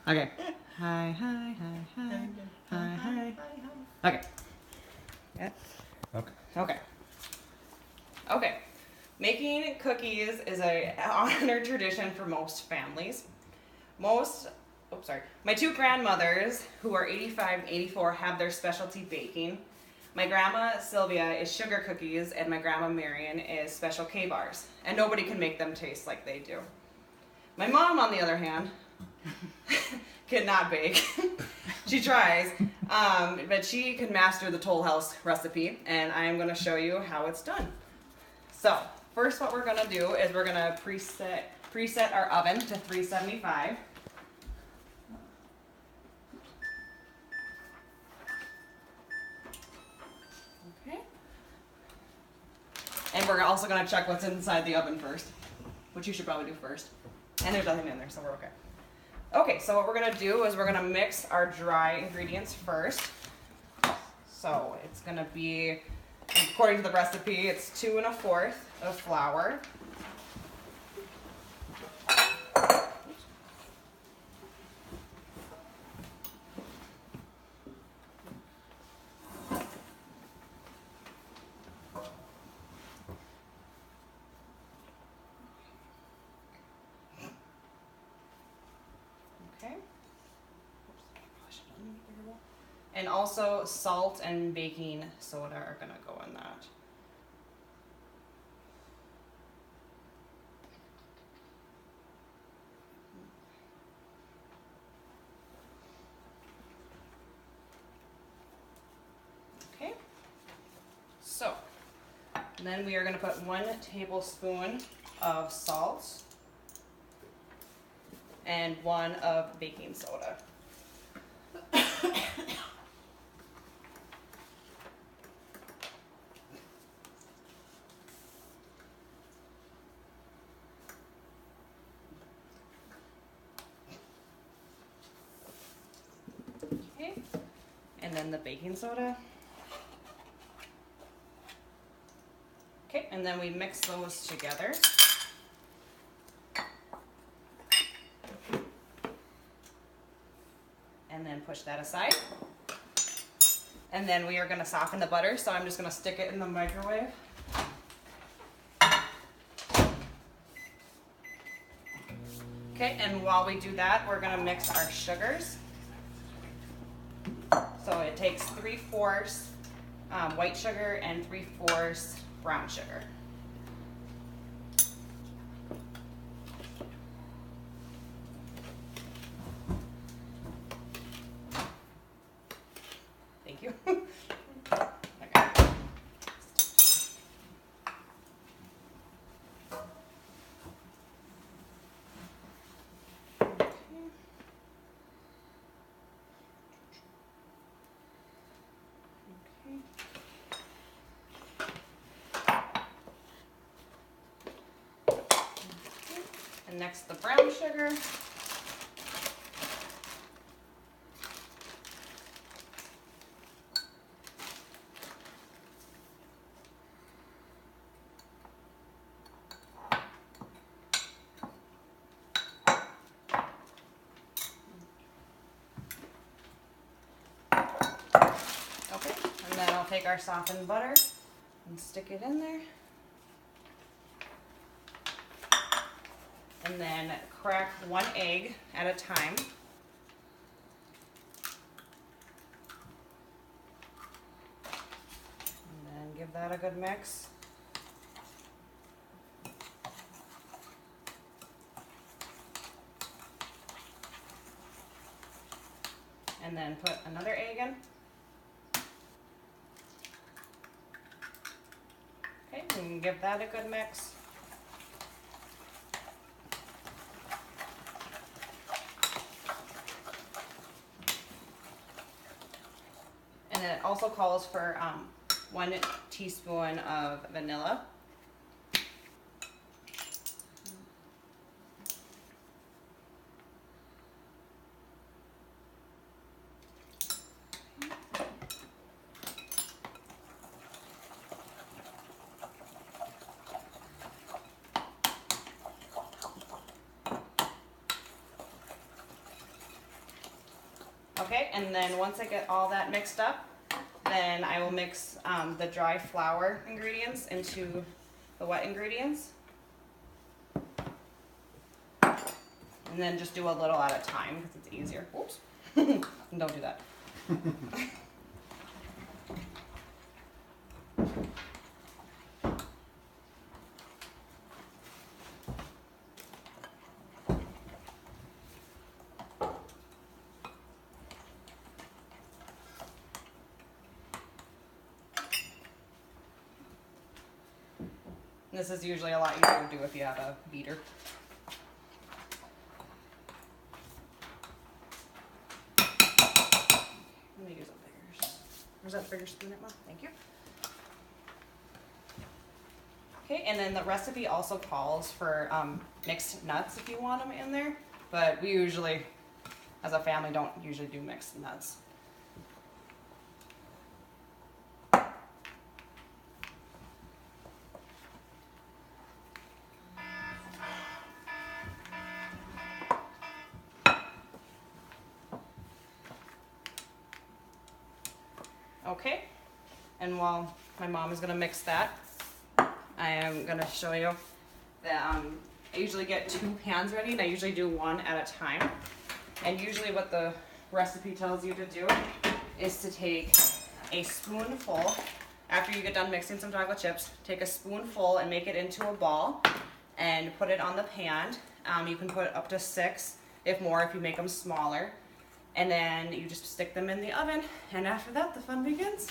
Okay. Hi, hi, hi, hi, hi, hi. Okay. Yeah. Okay. Okay. Okay. Making cookies is a honored tradition for most families. My two grandmothers, who are 85 and 84, have their specialty baking. My grandma Sylvia is sugar cookies, and my grandma Marion is special K bars, and nobody can make them taste like they do. My mom, on the other hand, cannot bake. She tries, but she can master the Toll House recipe, and I am going to show you how it's done. So, first what we're going to do is we're going to preset our oven to 375. Okay. And we're also going to check what's inside the oven first, which you should probably do first. And there's nothing in there, so we're okay. Okay, so what we're going to do is we're going to mix our dry ingredients first. So it's going to be, according to the recipe, it's 2 1/4 of flour. Okay. And also salt and baking soda are going to go in that. Okay. So, then we are going to put 1 tablespoon of salt and 1 of baking soda. Okay. And then the baking soda. Okay, and then we mix those together. And then push that aside. And then we are going to soften the butter, so I'm just going to stick it in the microwave. Okay, and while we do that, we're going to mix our sugars. So it takes 3/4 white sugar and 3/4 brown sugar. Thank you. Okay. And next, the brown sugar. Okay, and then I'll take our softened butter and stick it in there. And then crack 1 egg at a time. And then give that a good mix. And then put another egg in. Okay, and give that a good mix. And then it also calls for 1 teaspoon of vanilla. Okay, and then once I get all that mixed up, then I will mix the dry flour ingredients into the wet ingredients. And then just do a little at a time because it's easier. Oops. Don't do that. This is usually a lot easier to do if you have a beater. Let me use a bigger. Where's that bigger spoon at, Mom? Thank you. Okay, and then the recipe also calls for mixed nuts if you want them in there, but we usually, as a family, don't usually do mixed nuts. Okay, and while my mom is gonna mix that, I am gonna show you that I usually get 2 pans ready, and I usually do one at a time. And usually what the recipe tells you to do is to take a spoonful, after you get done mixing some chocolate chips, take a spoonful and make it into a ball and put it on the pan. You can put up to 6, if more, if you make them smaller. And then you just stick them in the oven, and after that, the fun begins.